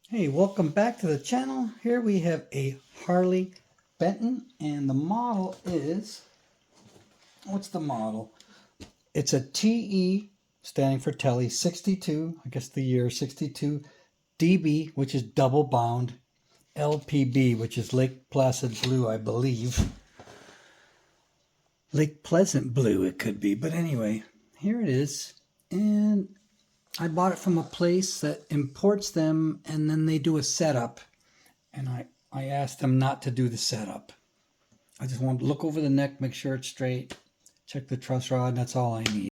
Hey, welcome back to the channel. Here we have a Harley Benton, and the model is, what's the model? It's a TE, standing for Tele, 62, I guess the year 62, DB, which is double bound, LPB, which is Lake Placid Blue, I believe. Lake Pleasant Blue it could be, but anyway, here it is. And I bought it from a place that imports them, and then they do a setup. And I asked them not to do the setup. I just want to look over the neck, make sure it's straight, check the truss rod, and that's all I need.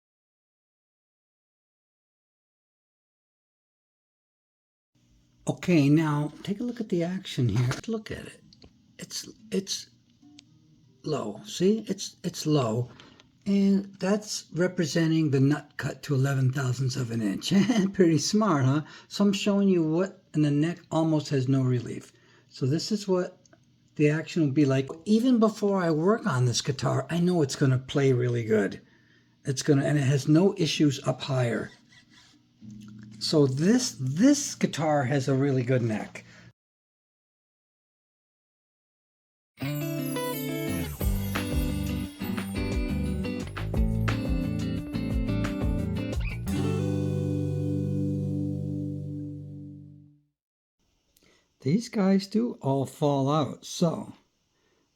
Okay, now take a look at the action here. Look at it. It's low. See, it's low. And that's representing the nut cut to 11 thousandths of an inch. Pretty smart, huh? So I'm showing you what, and the neck almost has no relief. So this is what the action will be like. Even before I work on this guitar, I know it's going to play really good. And it has no issues up higher. So this guitar has a really good neck. These guys do all fall out, so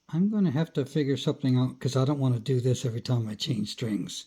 I'm going to have to figure something out because I don't want to do this every time I change strings.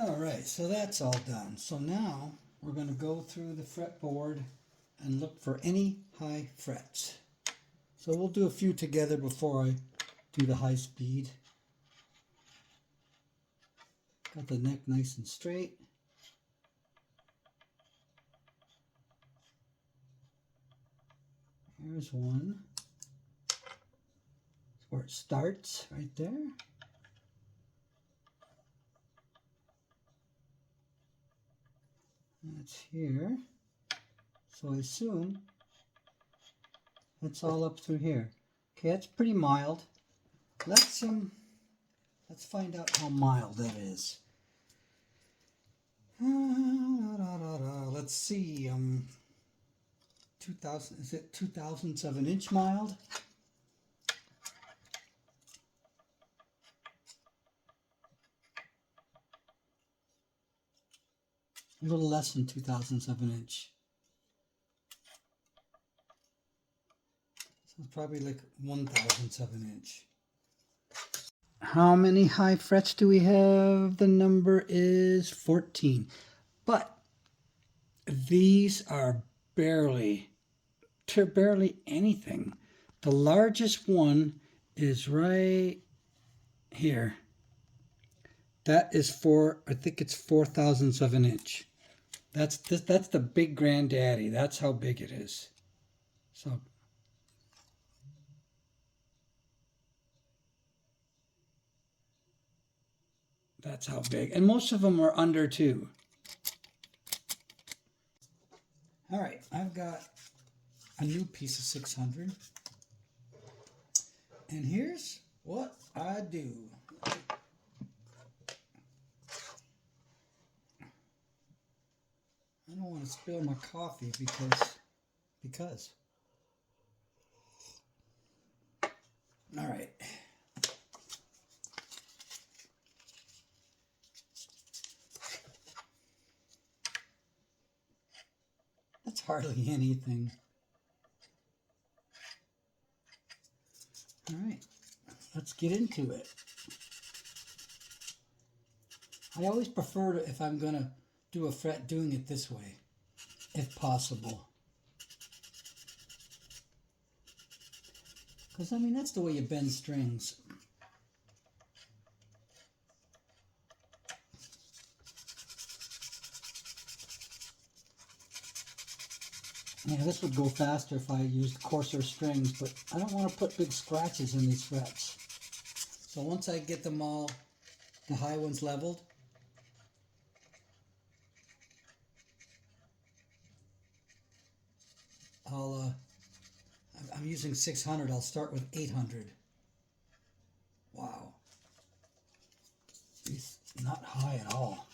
Alright, so that's all done. So now we're going to go through the fretboard and look for any high frets. So we'll do a few together before I do the high speed. Got the neck nice and straight. Here's one. That's where it starts, right there. That's here. So I assume that's all up through here. Okay, that's pretty mild. Let's find out how mild that is. Let's see. 2,000. Is it 2,000ths of an inch mild? A little less than 2,000ths of an inch. So it's probably like 1,000ths of an inch. How many high frets do we have? The number is 14. But these are barely anything. The largest one is right here. That is I think it's 4,000ths of an inch. That's the big granddaddy. That's how big it is. So That's how big. And most of them are under 2. All right, I've got a new piece of 600. And here's what I do. I don't want to spill my coffee because. All right. That's hardly anything. All right, let's get into it. I always prefer to, if I'm gonna do a fret, doing it this way, if possible. Because, I mean, that's the way you bend strings. Yeah, this would go faster if I used coarser strings, but I don't want to put big scratches in these frets. So once I get them all, the high ones leveled, I'm using 600, I'll start with 800. Wow. It's not high at all.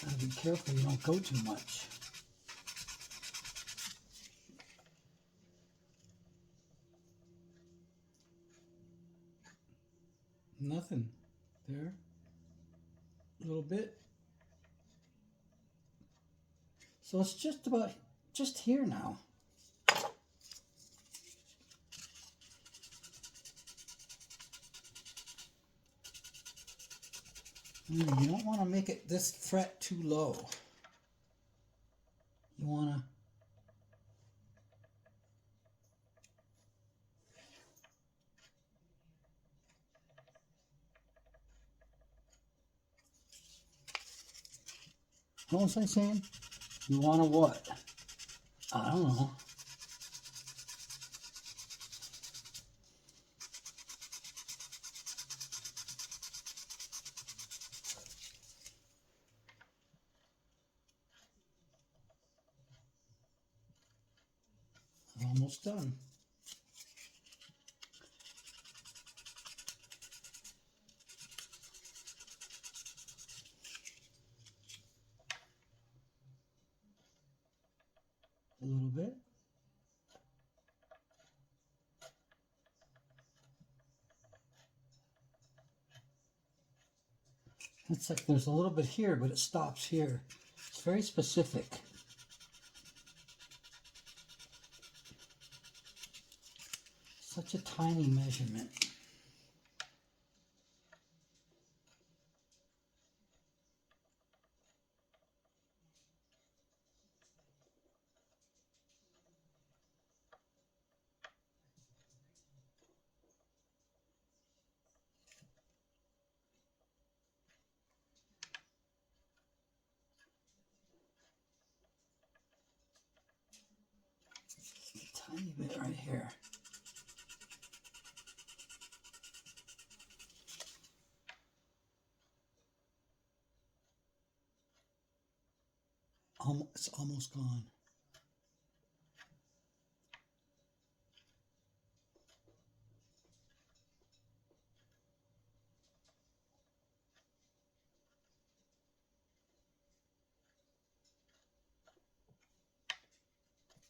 Gotta be careful you don't go too much. Nothing there. A little bit. So it's just here now. You don't want to make it this fret too low. You want to what was I saying? You want to what? I don't know. Almost done. A little bit. It's like there's a little bit here, but it stops here. It's very specific. Such a tiny measurement. A tiny bit right here. It's almost gone.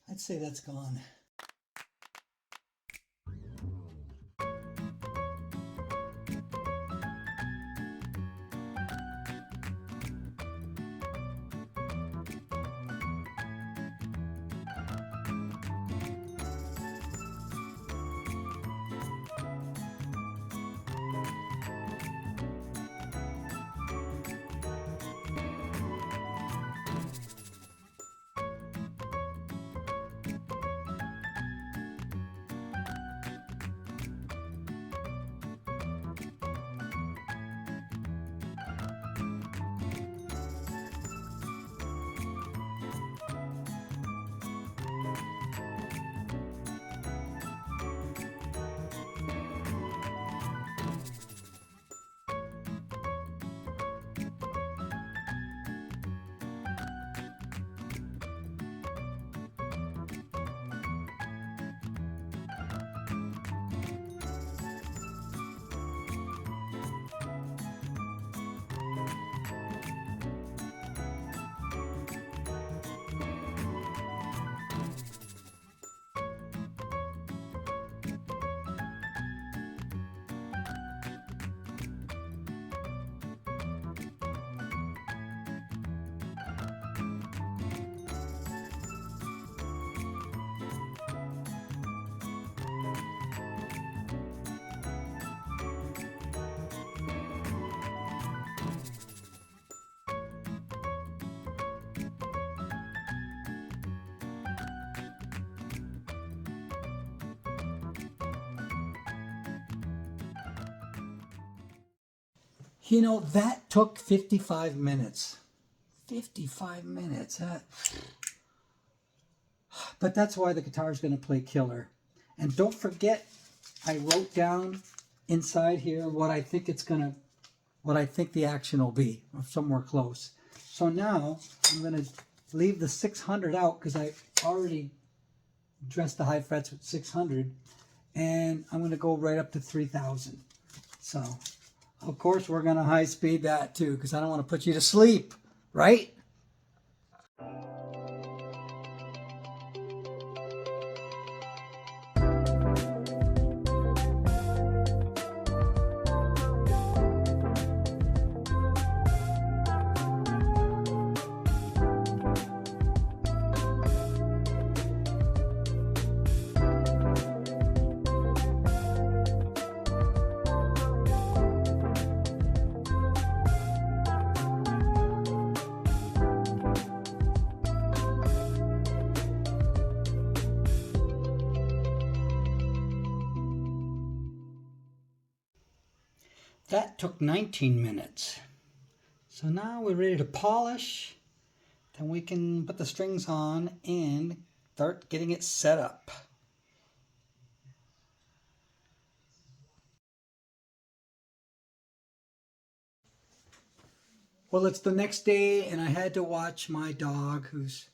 I'd say that's gone. You know, that took 55 minutes. 55 minutes. But that's why the guitar is going to play killer. And don't forget, I wrote down inside here what I think the action will be, or somewhere close. So now I'm going to leave the 600 out because I already dressed the high frets with 600, and I'm going to go right up to 3,000. So, of course, we're going to high speed that too because I don't want to put you to sleep, right? That took 19 minutes. So now we're ready to polish. Then we can put the strings on and start getting it set up. Well, it's the next day and I had to watch my dog who's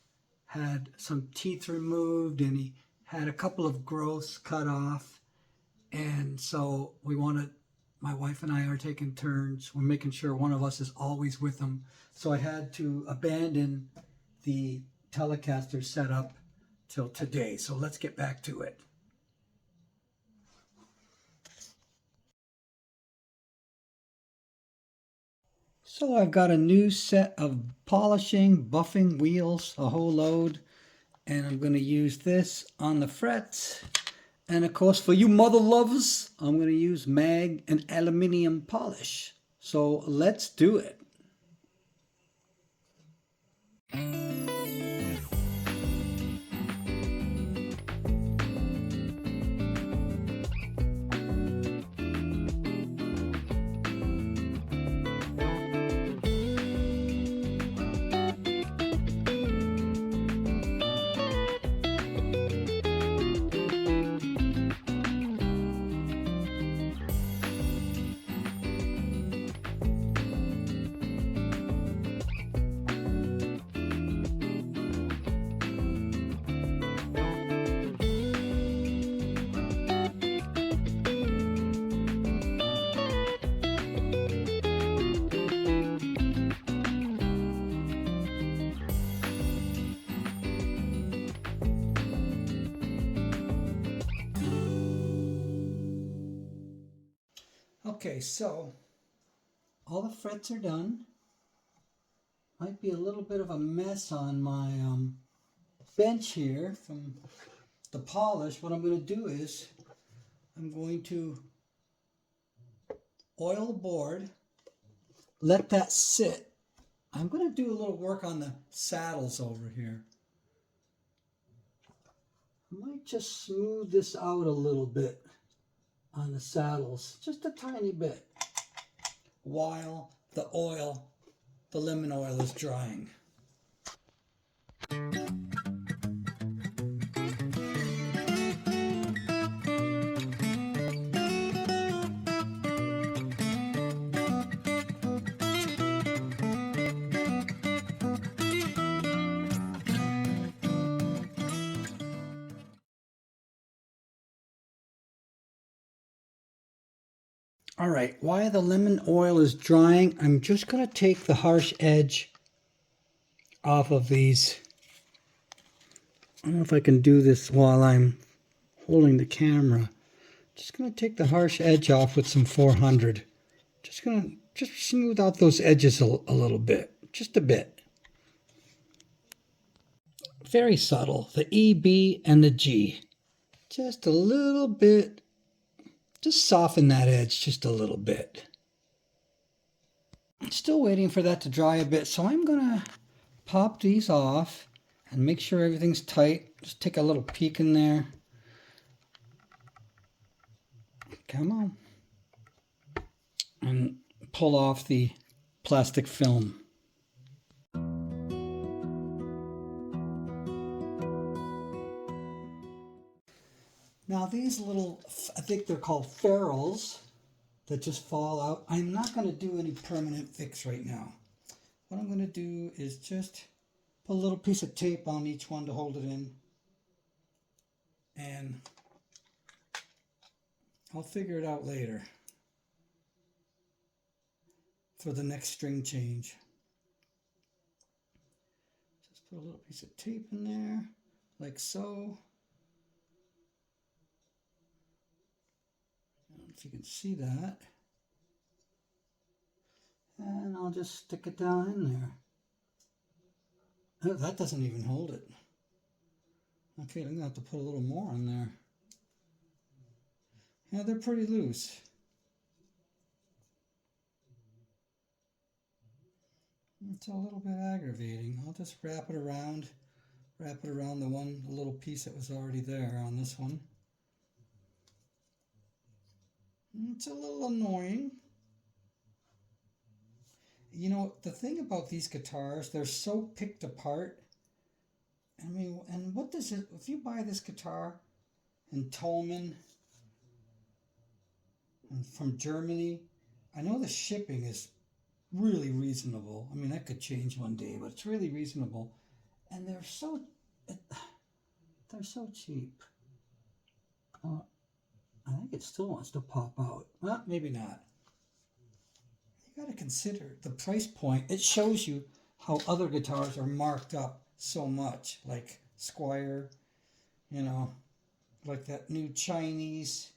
had some teeth removed and he had a couple of growths cut off. And so my wife and I are taking turns. We're making sure one of us is always with him. So I had to abandon the Telecaster setup till today. So let's get back to it. So I've got a new set of polishing, buffing wheels, a whole load. And I'm going to use this on the frets. And of course, for you mother lovers, I'm going to use mag and aluminium polish. So let's do it. Okay, so all the frets are done. Might be a little bit of a mess on my bench here from the polish. What I'm going to do is I'm going to oil the board, let that sit. I'm going to do a little work on the saddles over here. I might just smooth this out a little bit on the saddles, just a tiny bit, while the lemon oil is drying. All right, while the lemon oil is drying, I'm just going to take the harsh edge off of these. I don't know if I can do this while I'm holding the camera. Just going to take the harsh edge off with some 400. Just going to smooth out those edges a little bit, just a bit. Very subtle, the E, B, and the G. Just a little bit. Just soften that edge just a little bit. I'm still waiting for that to dry a bit, so I'm going to pop these off and make sure everything's tight. Just take a little peek in there. Come on. And pull off the plastic film. Now these little, I think they're called ferrules that just fall out. I'm not going to do any permanent fix right now. What I'm going to do is just put a little piece of tape on each one to hold it in. And I'll figure it out later for the next string change. Just put a little piece of tape in there, like so. I don't know if you can see that. And I'll just stick it down in there. Oh, that doesn't even hold it. Okay, I'm going to have to put a little more in there. Yeah, they're pretty loose. It's a little bit aggravating. I'll just wrap it around the little piece that was already there on this one. It's a little annoying. You know, the thing about these guitars, they're so picked apart. I mean, and what does it, if you buy this guitar in Tolman from Germany, I know the shipping is really reasonable. I mean, that could change one day, but it's really reasonable. And they're so cheap. I think it still wants to pop out. Well, maybe not. You got to consider the price point. It shows you how other guitars are marked up so much, like Squier, you know, like that new Chinese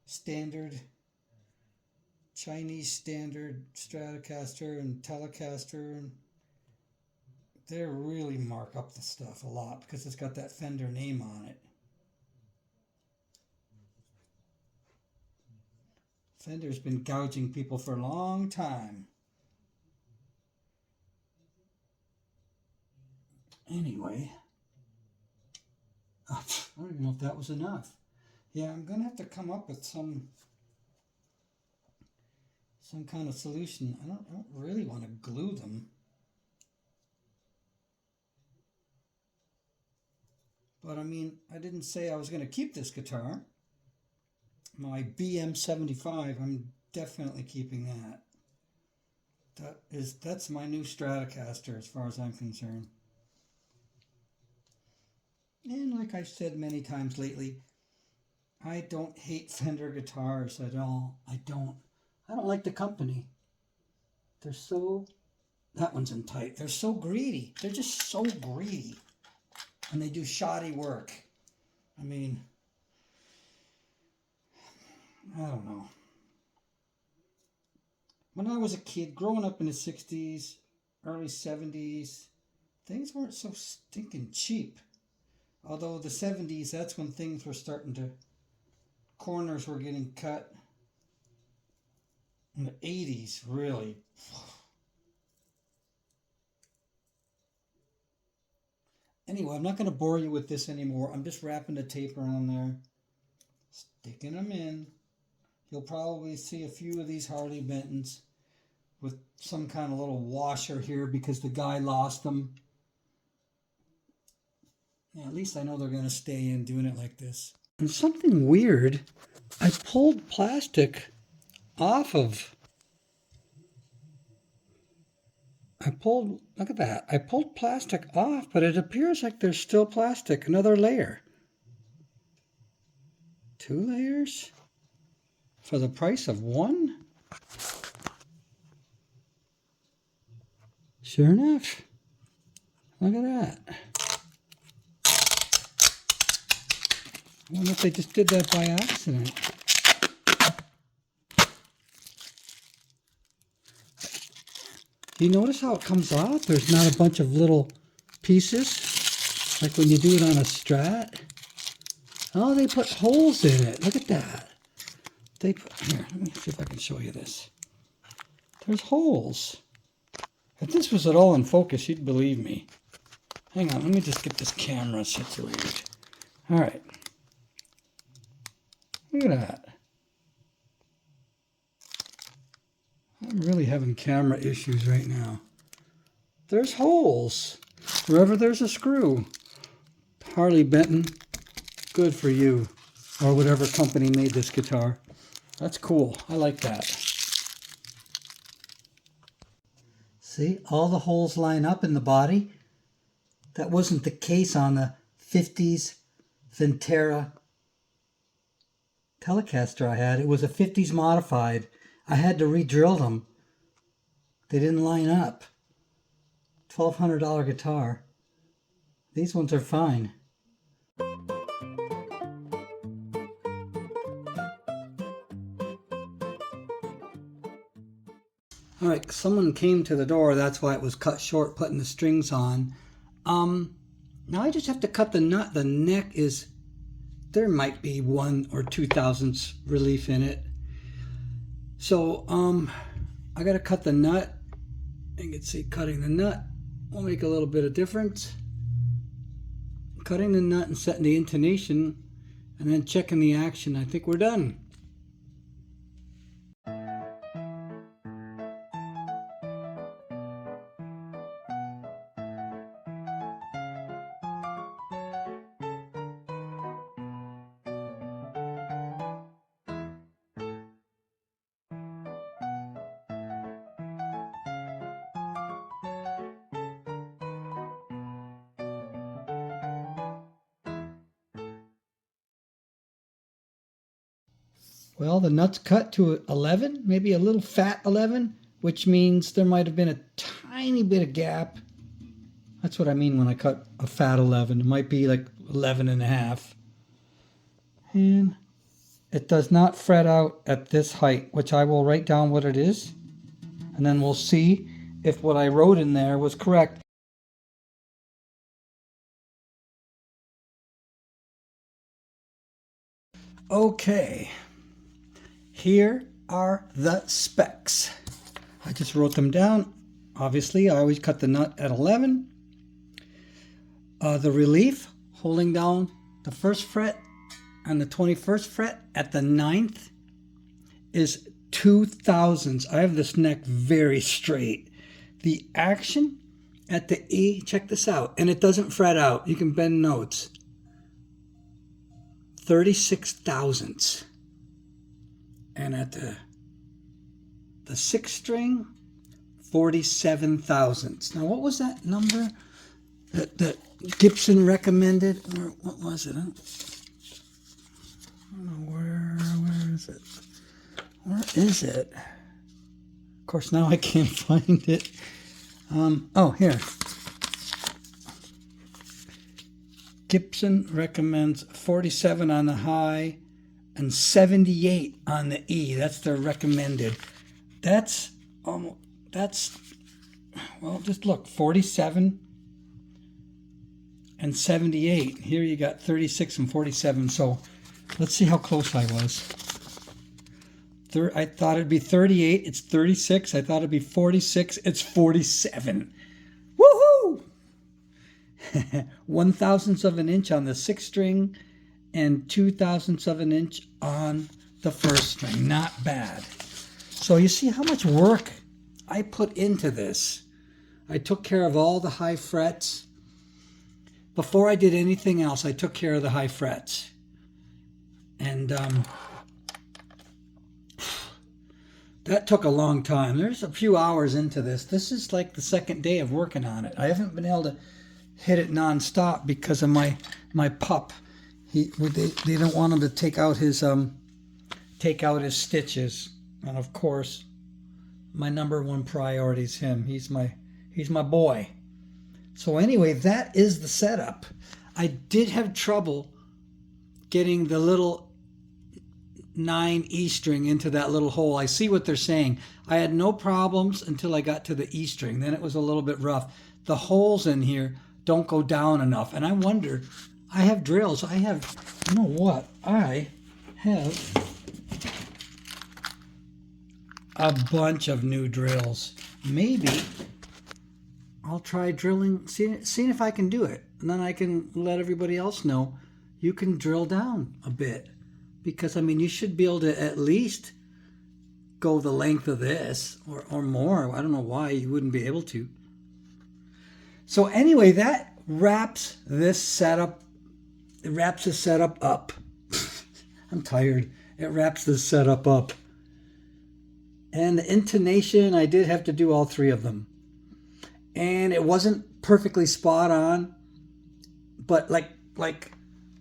standard Stratocaster and Telecaster, and they really mark up the stuff a lot because it's got that Fender name on it. Fender's been gouging people for a long time. Anyway, I don't even know if that was enough. Yeah, I'm going to have to come up with some kind of solution. I don't really want to glue them. But I mean, I didn't say I was going to keep this guitar. My BM75, I'm definitely keeping that. That's my new Stratocaster as far as I'm concerned. And like I've said many times lately, I don't hate Fender guitars at all. I don't like the company. They're so, that one's in tight. They're so greedy. They're just so greedy. And they do shoddy work. I mean, I don't know. When I was a kid, growing up in the 60s, early 70s, things weren't so stinking cheap. Although the 70s, that's when things were starting to, corners were getting cut. In the 80s, really. Anyway, I'm not going to bore you with this anymore. I'm just wrapping the tape around there, sticking them in. You'll probably see a few of these Harley Bentons with some kind of little washer here because the guy lost them. Yeah, at least I know they're going to stay in doing it like this. And something weird, I pulled plastic off of... look at that. I pulled plastic off, but it appears like there's still plastic, another layer. 2 layers? For the price of 1? Sure enough. Look at that. I wonder if they just did that by accident. Do you notice how it comes off? There's not a bunch of little pieces, like when you do it on a Strat. Oh, they put holes in it. Look at that. Here, let me see if I can show you this. There's holes. If this was at all in focus, you'd believe me. Hang on, let me just get this camera situated. All right. Look at that. I'm really having camera issues right now. There's holes wherever there's a screw. Harley Benton, good for you. Or whatever company made this guitar. That's cool. I like that. See, all the holes line up in the body. That wasn't the case on the 50s Ventera Telecaster I had. It was a 50s modified. I had to re-drill them. They didn't line up. $1,200 guitar. These ones are fine. All right, someone came to the door. That's why it was cut short, putting the strings on. Now I just have to cut the nut. The neck is, there might be 1 or 2 thousandths relief in it. So, I got to cut the nut. You can see cutting the nut will make a little bit of difference. Cutting the nut and setting the intonation and then checking the action. I think we're done. Well, the nut's cut to 11, maybe a little fat 11, which means there might have been a tiny bit of gap. That's what I mean when I cut a fat 11. It might be like 11 and a half. And it does not fret out at this height, which I will write down what it is. And then we'll see if what I wrote in there was correct. Okay. Here are the specs. I just wrote them down. Obviously, I always cut the nut at 11. The relief, holding down the 1st fret and the 21st fret at the 9th, is 2 thousandths. I have this neck very straight. The action at the E, check this out, and it doesn't fret out. You can bend notes. 36 thousandths. And at the 6th string, 47 thousandths. Now, what was that number that Gibson recommended? Or what was it? I don't know where is it? Where is it? Of course, now I can't find it. Oh, here. Gibson recommends 47 on the high and 78 on the E. That's their recommended. That's well, just look, 47 and 78. Here you got 36 and 47. So let's see how close I was. I thought it'd be 38. It's 36. I thought it'd be 46. It's 47. Woohoo! 1 thousandth of an inch on the 6th string and 2 thousandths of an inch on the 1st string. Not bad. So you see how much work I put into this. I took care of all the high frets. Before I did anything else, I took care of the high frets. And that took a long time. There's a few hours into this. This is like the 2nd day of working on it. I haven't been able to hit it non-stop because of my pup. They don't want him to take out his stitches, and of course, my #1 priority is him. He's my boy. So anyway, that is the setup. I did have trouble getting the little 9 E string into that little hole. I see what they're saying. I had no problems until I got to the E string. Then it was a little bit rough. The holes in here don't go down enough, and I wonder. I have drills. I have, you know what? I have a bunch of new drills. Maybe I'll try drilling, seeing if I can do it. And then I can let everybody else know you can drill down a bit. Because, I mean, you should be able to at least go the length of this or more. I don't know why you wouldn't be able to. So anyway, that wraps this setup. It wraps the setup up. I'm tired. It wraps this setup up. And the intonation, I did have to do all three of them. And it wasn't perfectly spot on, but like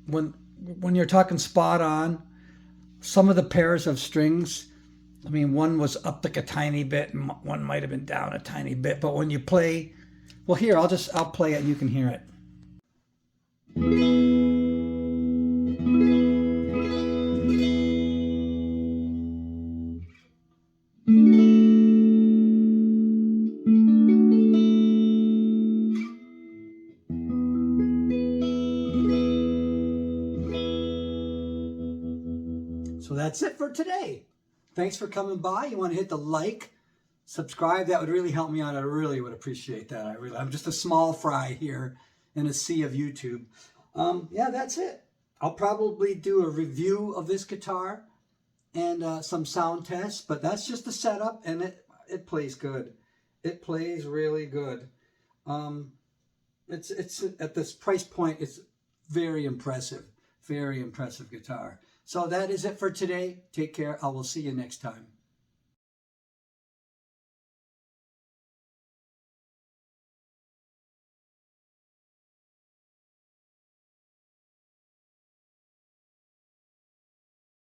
when you're talking spot on, some of the pairs of strings, I mean, one was up like a tiny bit and one might have been down a tiny bit, but when you play, well, here, I'll play it and you can hear it. So that's it for today. Thanks for coming by. You want to hit the like, subscribe. That would really help me out. I really would appreciate that. I'm just a small fry here in a sea of YouTube. Yeah, that's it. I'll probably do a review of this guitar and some sound tests, but that's just the setup, and it plays good. It plays really good. It's at this price point, it's very impressive guitar. So that is it for today. Take care. I will see you next time.